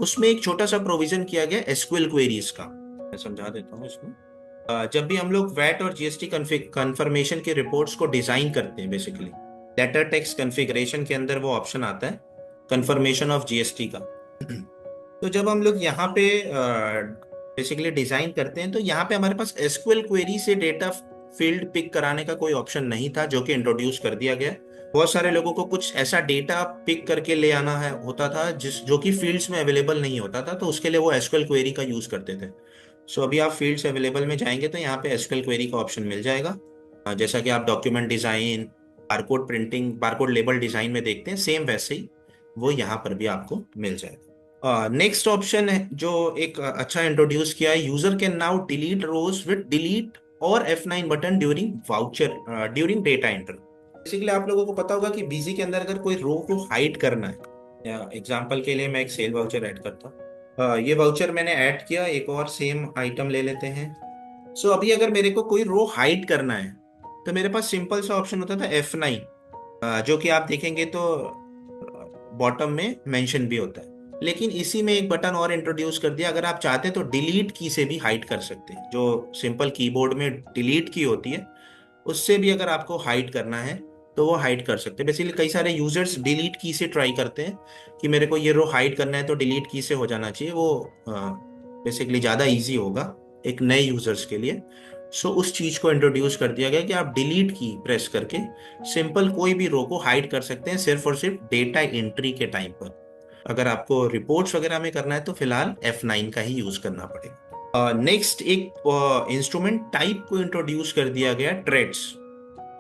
उसमें एक छोटा सा प्रोविजन किया गया एसक्यूएल क्वेरीज का, मैं समझा देता हूँ इसको। जब भी हम लोग वैट और जीएसटी कन्फर्मेशन के रिपोर्ट्स को डिजाइन करते हैं, बेसिकली लेटर टेक्स्ट कन्फिग्रेशन के अंदर वो ऑप्शन आता है कन्फर्मेशन ऑफ जीएसटी का। तो जब हम लोग यहाँ पे बेसिकली डिजाइन करते हैं तो यहाँ पे हमारे पास एसक्यूएल क्वेरी से डेटा फील्ड पिक कराने का कोई ऑप्शन नहीं था, जो कि इंट्रोड्यूस कर दिया गया। बहुत सारे लोगों को कुछ ऐसा डेटा पिक करके ले आना है होता था जो कि फील्ड्स में अवेलेबल नहीं होता था, तो उसके लिए वो एसक्यूएल क्वेरी का यूज करते थे। सो अभी आप फील्ड्स अवेलेबल में जाएंगे तो यहाँ पे एसक्यूएल क्वेरी का ऑप्शन मिल जाएगा। जैसा कि आप document design, barcode printing, barcode label design में देखते हैं, सेम वैसे ही वो यहाँ पर भी आपको मिल जाएगा। नेक्स्ट ऑप्शन है जो एक अच्छा इंट्रोड्यूस किया है, user can now delete rows with delete और F9 button during voucher during data enter. Basically आप लोगों को पता होगा कि बीजी के अंदर अगर कोई रो को हाइड करना है, या एग्जांपल के लिए मैं एक सेल वाउचर ऐड करता हूँ। ये वाउचर मैंने ऐड किया, एक और सेम आइटम ले लेते हैं। सो अभी अगर मेरे को कोई रो हाइड करना है तो मेरे पास सिंपल सा ऑप्शन होता था F9, जो कि आप देखेंगे तो बॉटम में मेंशन भी होता है। लेकिन इसी में एक बटन और इंट्रोड्यूस कर दिया, अगर आप चाहते हैं तो डिलीट की से भी हाइड कर सकते हैं। जो सिंपल कीबोर्ड में डिलीट की होती है उससे भी अगर आपको हाइड करना है तो वो हाइड कर सकते हैं। बेसिकली कई सारे यूजर्स डिलीट की से ट्राई करते हैं कि मेरे को ये रो हाइड करना है तो डिलीट की से हो जाना चाहिए, वो बेसिकली ज़्यादा ईजी होगा एक नए यूजर्स के लिए। सो उस चीज को इंट्रोड्यूस कर दिया गया कि आप डिलीट की प्रेस करके सिंपल कोई भी रो को हाइड कर सकते हैं, सिर्फ और सिर्फ डेटा एंट्री के टाइम पर। अगर आपको रिपोर्ट्स वगैरह में करना है तो फिलहाल F9 का ही यूज करना पड़ेगा। नेक्स्ट एक इंस्ट्रूमेंट टाइप को इंट्रोड्यूस कर दिया गया, ट्रेड्स।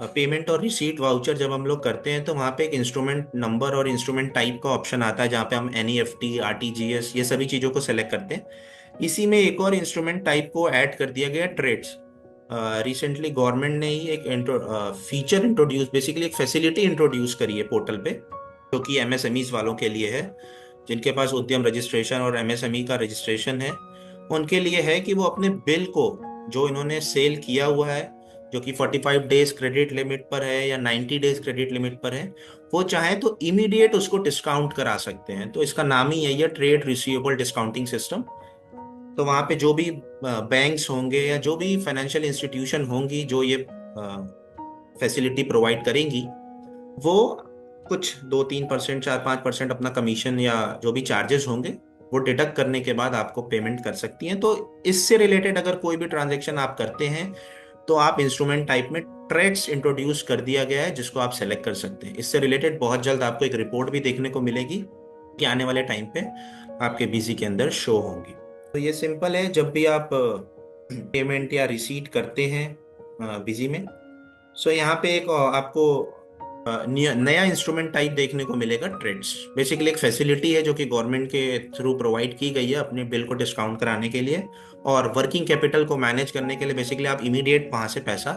पेमेंट और रिसीट वाउचर जब हम लोग करते हैं तो वहाँ पे एक इंस्ट्रूमेंट नंबर और इंस्ट्रूमेंट टाइप का ऑप्शन आता है, जहाँ पे हम NEFT, RTGS ये सभी चीज़ों को सेलेक्ट करते हैं। इसी में एक और इंस्ट्रूमेंट टाइप को ऐड कर दिया गया, ट्रेड्स। रिसेंटली गवर्नमेंट ने ही एक फीचर इंट्रोड्यूस, बेसिकली एक फैसिलिटी इंट्रोड्यूस करी है पोर्टल पे, जो कि MSMEs वालों के लिए है, जिनके पास उद्यम रजिस्ट्रेशन और MSME का रजिस्ट्रेशन है। उनके लिए है कि वो अपने बिल को, जो इन्होंने सेल किया हुआ है जो कि 45 डेज क्रेडिट लिमिट पर है या 90 डेज क्रेडिट लिमिट पर है, वो चाहे तो इमीडिएट उसको डिस्काउंट करा सकते हैं। तो इसका नाम ही यही है, ट्रेड रिसीवेबल डिस्काउंटिंग सिस्टम। तो वहाँ पे जो भी बैंक्स होंगे या जो भी फाइनेंशियल इंस्टीट्यूशन होंगी जो ये फैसिलिटी प्रोवाइड करेंगी, वो कुछ 2-3%, 4-5% अपना कमीशन या जो भी चार्जेस होंगे वो डिडक्ट करने के बाद आपको पेमेंट कर सकती हैं। तो इससे रिलेटेड अगर कोई भी ट्रांजेक्शन आप करते हैं तो आप इंस्ट्रूमेंट टाइप में ट्रेड्स इंट्रोड्यूस कर दिया गया है, जिसको आप सेलेक्ट कर सकते हैं। इससे रिलेटेड बहुत जल्द आपको एक रिपोर्ट भी देखने को मिलेगी कि आने वाले टाइम पे आपके बीजी के अंदर शो होंगी। तो ये सिंपल है, जब भी आप पेमेंट या रिसीट करते हैं बीजी में, सो यहाँ पे एक आपको नया इंस्ट्रूमेंट टाइप देखने को मिलेगा, ट्रेड्स। बेसिकली एक फैसिलिटी है जो कि गवर्नमेंट के थ्रू प्रोवाइड की गई है अपने बिल को डिस्काउंट कराने के लिए और वर्किंग कैपिटल को मैनेज करने के लिए। बेसिकली आप इमीडिएट वहां से पैसा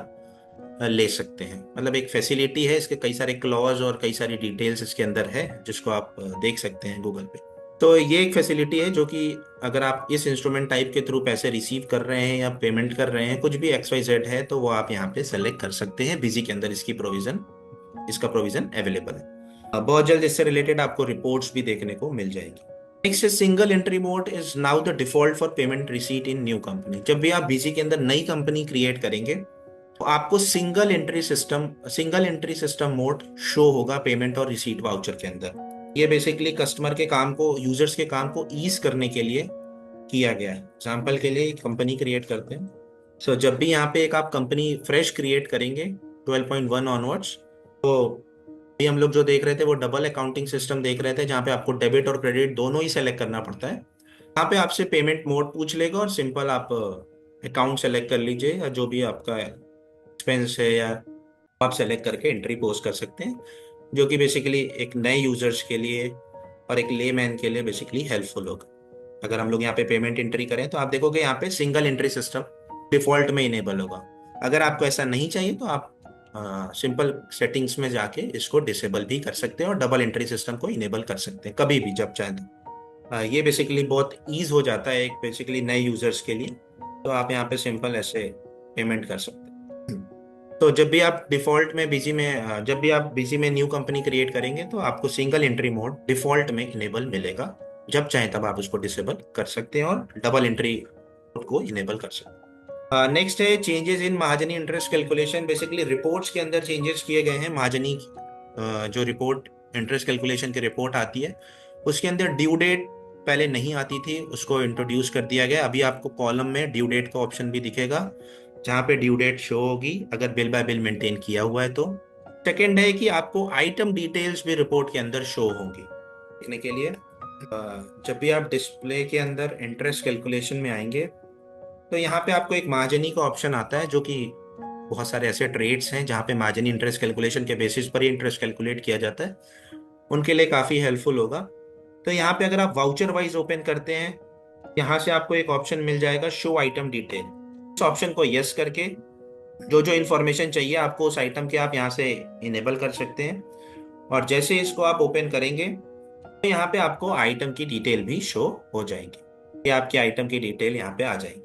ले सकते हैं। मतलब एक फैसिलिटी है, इसके कई सारे क्लॉज और कई सारी डिटेल्स इसके अंदर है जिसको आप देख सकते हैं गूगल पे। तो ये एक फैसिलिटी है जो कि अगर आप इस इंस्ट्रूमेंट टाइप के थ्रू पैसे रिसीव कर रहे हैं या पेमेंट कर रहे हैं, कुछ भी XYZ है, तो वो आप यहाँ पे सेलेक्ट कर सकते हैं। बिजी के अंदर इसका प्रोविजन अवेलेबल है। बहुत जल्द इससे रिलेटेड आपको रिपोर्ट्स भी देखने को मिल जाएगी। Next single entry mode is now the default for payment receipt in new company. जब भी आप बीजी के अंदर नई कंपनी क्रिएट करेंगे तो आपको single entry system mode show होगा पेमेंट और रिसीट वाउचर के अंदर। ये बेसिकली कस्टमर के काम को, यूजर्स के काम को ईज करने के लिए किया गया है। एग्जाम्पल के लिए एक कंपनी क्रिएट करते हैं। सो जब भी यहाँ पे एक आप कंपनी फ्रेश क्रिएट करेंगे 12.1 ऑनवर्ड्स, तो अभी हम लोग जो देख रहे थे वो डबल अकाउंटिंग सिस्टम देख रहे थे, जहाँ पे आपको डेबिट और क्रेडिट दोनों ही सेलेक्ट करना पड़ता है। यहाँ पे आपसे पेमेंट मोड पूछ लेगा और सिंपल आप अकाउंट सेलेक्ट कर लीजिए या जो भी आपका एक्सपेंस है या आप सेलेक्ट करके एंट्री पोस्ट कर सकते हैं, जो कि बेसिकली एक नए यूजर्स के लिए और एक लेमैन के लिए बेसिकली हेल्पफुल होगा। अगर हम लोग यहाँ पे पेमेंट एंट्री करें तो आप देखोगे यहाँ पे सिंगल एंट्री सिस्टम डिफॉल्ट में इनेबल होगा। अगर आपको ऐसा नहीं चाहिए तो आप सिंपल सेटिंग्स में जाके इसको डिसेबल भी कर सकते हैं और डबल एंट्री सिस्टम को इनेबल कर सकते हैं कभी भी जब चाहे तो। ये बेसिकली बहुत ईज हो जाता है एक बेसिकली नए यूजर्स के लिए। तो आप यहाँ पे सिंपल ऐसे पेमेंट कर सकते हैं। तो जब भी आप बीजी में न्यू कंपनी क्रिएट करेंगे तो आपको सिंगल एंट्री मोड डिफॉल्ट में इनेबल मिलेगा। जब चाहे तब आप उसको डिसेबल कर सकते हैं और डबल एंट्री को इनेबल कर सकते हैं। नेक्स्ट है चेंजेस इन महाजनी इंटरेस्ट कैलकुलेशन। बेसिकली रिपोर्ट्स के अंदर चेंजेस किए गए हैं। महाजनी जो रिपोर्ट इंटरेस्ट कैलकुलेशन की रिपोर्ट आती है उसके अंदर ड्यू डेट पहले नहीं आती थी, उसको इंट्रोड्यूस कर दिया गया। अभी आपको कॉलम में ड्यू डेट का ऑप्शन भी दिखेगा जहाँ पे ड्यू डेट शो होगी अगर बिल बाय बिल मेंटेन किया हुआ है तो। सेकेंड है कि आपको आइटम डिटेल्स भी रिपोर्ट के अंदर शो होंगी देखने के लिए। जब भी आप डिस्प्ले के अंदर इंटरेस्ट कैलकुलेशन में आएंगे तो यहाँ पे आपको एक महाजनी का ऑप्शन आता है, जो कि बहुत सारे ऐसे ट्रेड्स हैं जहाँ पे महाजनी इंटरेस्ट कैलकुलेशन के बेसिस पर ही इंटरेस्ट कैलकुलेट किया जाता है, उनके लिए काफ़ी हेल्पफुल होगा। तो यहाँ पे अगर आप वाउचर वाइज ओपन करते हैं, यहाँ से आपको एक ऑप्शन मिल जाएगा शो आइटम डिटेल। इस ऑप्शन को यस करके जो जो इन्फॉर्मेशन चाहिए आपको उस आइटम के आप यहाँ से इनेबल कर सकते हैं। और जैसे इसको आप ओपन करेंगे तो यहाँ पे आपको आइटम की डिटेल भी शो हो जाएगी। ये आपकी आइटम की डिटेल यहाँ पे आ जाएगी।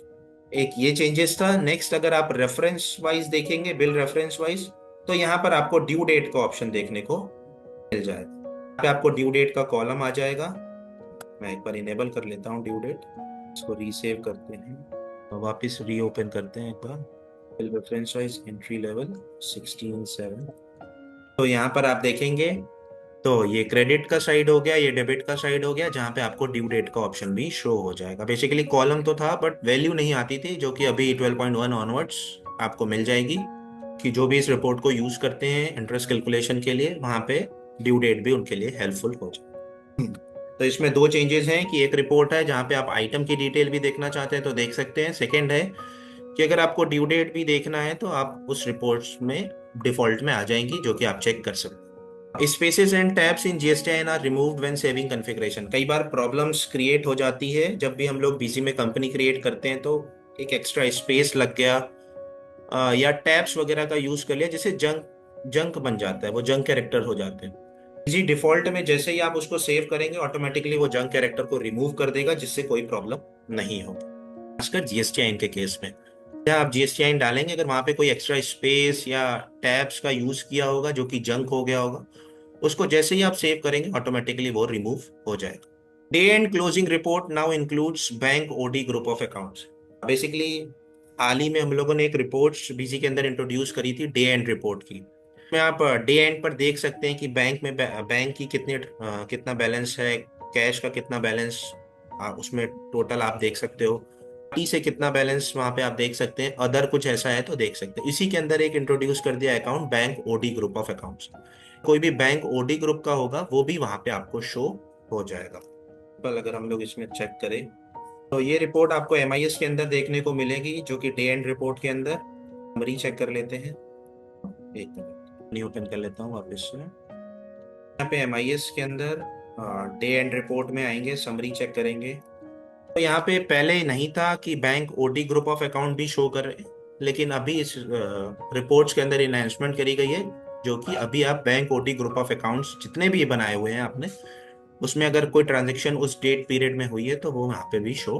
एक ये चेंजेस था। नेक्स्ट अगर आप रेफरेंस वाइज देखेंगे, बिल रेफरेंस वाइज, तो यहाँ पर आपको ड्यू डेट का ऑप्शन देखने को मिल जाएगा। यहाँ पे आपको ड्यू डेट का कॉलम आ जाएगा। मैं एक बार इनेबल कर लेता हूँ ड्यू डेट, इसको रीसेव करते हैं तो वापस रीओपन करते हैं एक बार। Bill reference wise entry level 16/7। तो यहाँ पर आप देखेंगे तो ये क्रेडिट का साइड हो गया, ये डेबिट का साइड हो गया, जहाँ पे आपको ड्यू डेट का ऑप्शन भी शो हो जाएगा। बेसिकली कॉलम तो था बट वैल्यू नहीं आती थी, जो कि अभी 12.1 ऑनवर्ड्स आपको मिल जाएगी कि जो भी इस रिपोर्ट को यूज करते हैं इंटरेस्ट कैलकुलेशन के लिए, वहाँ पे ड्यू डेट भी उनके लिए हेल्पफुल हो जाए। तो इसमें दो चेंजेस हैं कि एक रिपोर्ट है जहाँ पे आप आइटम की डिटेल भी देखना चाहते हैं तो देख सकते हैं। सेकेंड है कि अगर आपको ड्यू डेट भी देखना है तो आप उस रिपोर्ट्स में डिफॉल्ट में आ जाएंगी, जो कि आप चेक कर सकते हैं। Spaces and tabs in GSTN are removed when saving configuration. कई बार प्रॉब्लम्स क्रिएट हो जाती है जब भी हम लोग बीजी में कंपनी क्रिएट करते हैं, तो एक एक्स्ट्रा स्पेस लग गया या टैब्स वगैरह का यूज कर लिया, जिससे जंक बन जाता है, वो जंक कैरेक्टर हो जाते हैं। जी डिफॉल्ट में जैसे ही आप उसको सेव करेंगे ऑटोमेटिकली वो जंक कैरेक्टर को रिमूव कर देगा, जिससे कोई प्रॉब्लम नहीं होगी, खासकर GSTN के केस में। या आप GSTIN डालेंगे, अगर वहां पे कोई एक्स्ट्रा स्पेस या टैब्स का यूज किया होगा जो कि जंक हो गया होगा, उसको जैसे ही आप सेव करेंगे ऑटोमेटिकली वो रिमूव हो जाएगा। Day end closing report now includes bank OD group of accounts. Basically हाल ही में हम लोगों ने एक रिपोर्ट बीसी के अंदर इंट्रोड्यूस करी थी, डे एंड रिपोर्ट की। में आप डे एंड पर देख सकते हैं कि बैंक की कितना बैलेंस है, कैश का कितना बैलेंस, उसमें टोटल आप देख सकते हो। पार्टी से कितना बैलेंस वहां पे आप देख सकते हैं, अदर कुछ ऐसा है तो देख सकते हैं। इसी के अंदर एक इंट्रोड्यूस कर दिया account bank OD group of accounts. कोई भी बैंक ओडी ग्रुप का होगा वो भी वहां पे आपको शो हो जाएगा। पर अगर हम लोग इसमें चेक करें तो ये रिपोर्ट आपको MIS के अंदर देखने को मिलेगी, जो कि डे एंड रिपोर्ट के अंदर। हम रीचेक कर लेते हैं, एक मिनट न्यू ओपन कर लेता हूँ वापस से। यहाँ पे MIS के अंदर डे एंड रिपोर्ट में आएंगे, समरी चेक करेंगे तो यहाँ पे पहले नहीं था कि bank OD group of account भी शो कर रहे हैं, लेकिन अभी इस रिपोर्ट्स के अंदर इन्हांसमेंट करी गई है, जो कि अभी आप bank OD group of accounts जितने भी बनाए हुए हैं आपने, उसमें अगर कोई ट्रांजेक्शन उस डेट पीरियड में हुई है तो वो वहां पे भी शो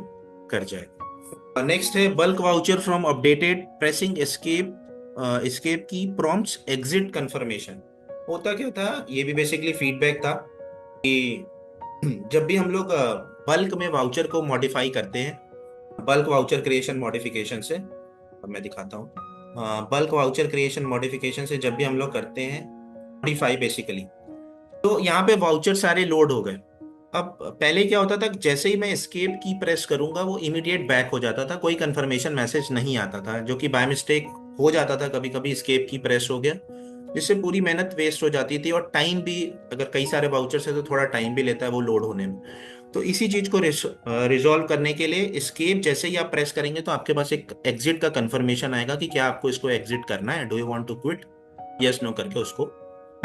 कर जाएगा। नेक्स्ट है bulk voucher from updated, pressing escape की प्रॉम्प्ट्स एग्जिट कंफर्मेशन। होता क्या था, ये भी बेसिकली फीडबैक था कि जब भी हम लोग बल्क में वाउचर को मॉडिफाई करते हैं, बल्क वाउचर क्रिएशन मॉडिफिकेशन से, अब मैं दिखाता हूँ, बल्क वाउचर क्रिएशन मॉडिफिकेशन से जब भी हम लोग करते हैं मॉडिफाई बेसिकली, तो यहाँ पे वाउचर सारे लोड हो गए। अब पहले क्या होता था कि जैसे ही मैं एस्केप की प्रेस करूंगा वो इमीडिएट बैक हो जाता था, कोई कंफर्मेशन मैसेज नहीं आता था, जो कि बाय मिस्टेक हो जाता था कभी कभी, एस्केप की प्रेस हो गया, जिससे पूरी मेहनत वेस्ट हो जाती थी और टाइम भी, अगर कई सारे वाउचर्स है तो थोड़ा टाइम भी लेता है वो लोड होने में। तो इसी चीज को रिजॉल्व करने के लिए एस्केप जैसे ही आप प्रेस करेंगे तो आपके पास एक एग्जिट का कंफर्मेशन आएगा कि क्या आपको इसको एग्जिट करना है, do you want to quit, yes no करके उसको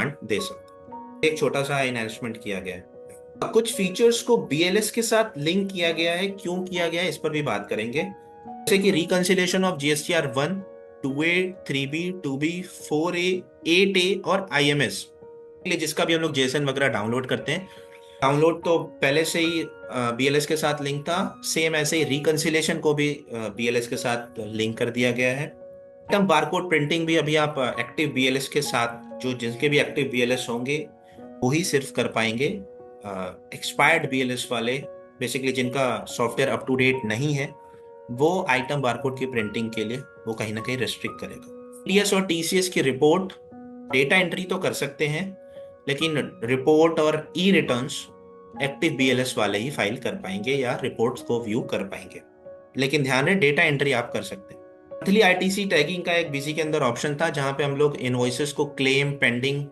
दे सकते। एक छोटा सा एनहांसमेंट किया गया है। कुछ फीचर्स को BLS के साथ लिंक किया गया है, क्यों किया गया है इस पर भी बात करेंगे, जैसे कि reconciliation of GSTR 1, 2A, 3B, 2B, 4A, 8A और IMS, जिसका भी हम लोग JSON वगैरह डाउनलोड करते हैं। डाउनलोड तो पहले से ही BLS के साथ लिंक था, सेम ऐसे ही रिकंसिलेशन को भी BLS के साथ लिंक कर दिया गया है। आइटम बारकोड प्रिंटिंग भी अभी आप एक्टिव BLS के साथ, जो जिनके भी एक्टिव BLS होंगे वो ही सिर्फ कर पाएंगे। एक्सपायर्ड BLS वाले, बेसिकली जिनका सॉफ्टवेयर अप टू डेट नहीं है, वो आइटम बारकोड की प्रिंटिंग के लिए वो कहीं ना कहीं रेस्ट्रिक्ट करेगा। TS और TCS की रिपोर्ट डेटा एंट्री तो कर सकते हैं, लेकिन रिपोर्ट और ई रिटर्न्स एक्टिव BLS वाले ही फाइल कर पाएंगे या रिपोर्ट्स को व्यू कर पाएंगे। लेकिन ध्यान रहे, डेटा एंट्री आप कर सकते हैं। मंथली ITC टैगिंग का एक BC के अंदर ऑप्शन था, जहां पे हम लोग इनवॉइसेस को क्लेम पेंडिंग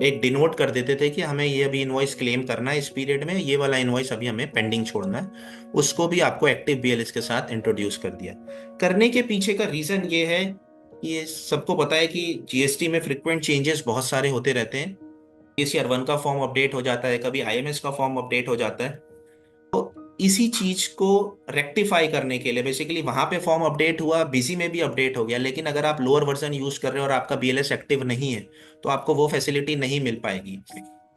एक डिनोट कर देते थे कि हमें ये अभी इनवॉइस क्लेम करना है इस पीरियड में, ये वाला इनवॉइस अभी हमें पेंडिंग छोड़ना है, उसको भी आपको एक्टिव BLS के साथ इंट्रोड्यूस कर दिया। करने के पीछे का रीजन ये है, ये सबको पता है कि GST में फ्रिक्वेंट चेंजेस बहुत सारे होते रहते हैं। GSTR 1 का फॉर्म अपडेट हो जाता है, कभी IMS का फॉर्म अपडेट हो जाता है, तो इसी चीज को रेक्टिफाई करने के लिए बेसिकली वहां पे फॉर्म अपडेट हुआ, BC में भी अपडेट हो गया, लेकिन अगर आप लोअर वर्जन यूज कर रहे हो और आपका BLS एक्टिव नहीं है तो आपको वो फैसिलिटी नहीं मिल पाएगी।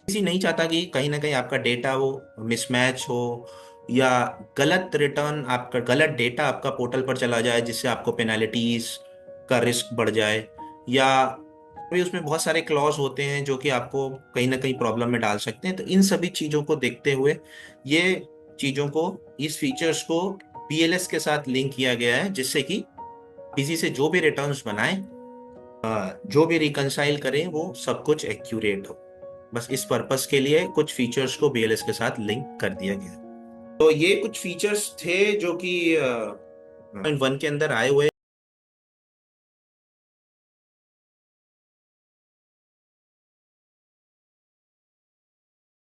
BC नहीं चाहता कि कहीं ना कहीं आपका डेटा वो मिसमैच हो या गलत रिटर्न, आपका गलत डेटा आपका पोर्टल पर चला जाए जिससे आपको पेनाल्टीज का रिस्क बढ़ जाए, या भी उसमें बहुत सारे क्लॉज होते हैं जो कि आपको कहीं ना कहीं प्रॉब्लम में डाल सकते हैं। तो इन सभी चीजों को देखते हुए ये चीजों को, इस फीचर्स को BLS के साथ लिंक किया गया है, जिससे कि किसी से जो भी रिटर्न्स बनाए, जो भी रिकंसाइल करें, वो सब कुछ एक्यूरेट हो। बस इस पर्पस के लिए कुछ फीचर्स को BLS के साथ लिंक कर दिया गया। तो ये कुछ फीचर्स थे जो कि 1 के अंदर आए हुए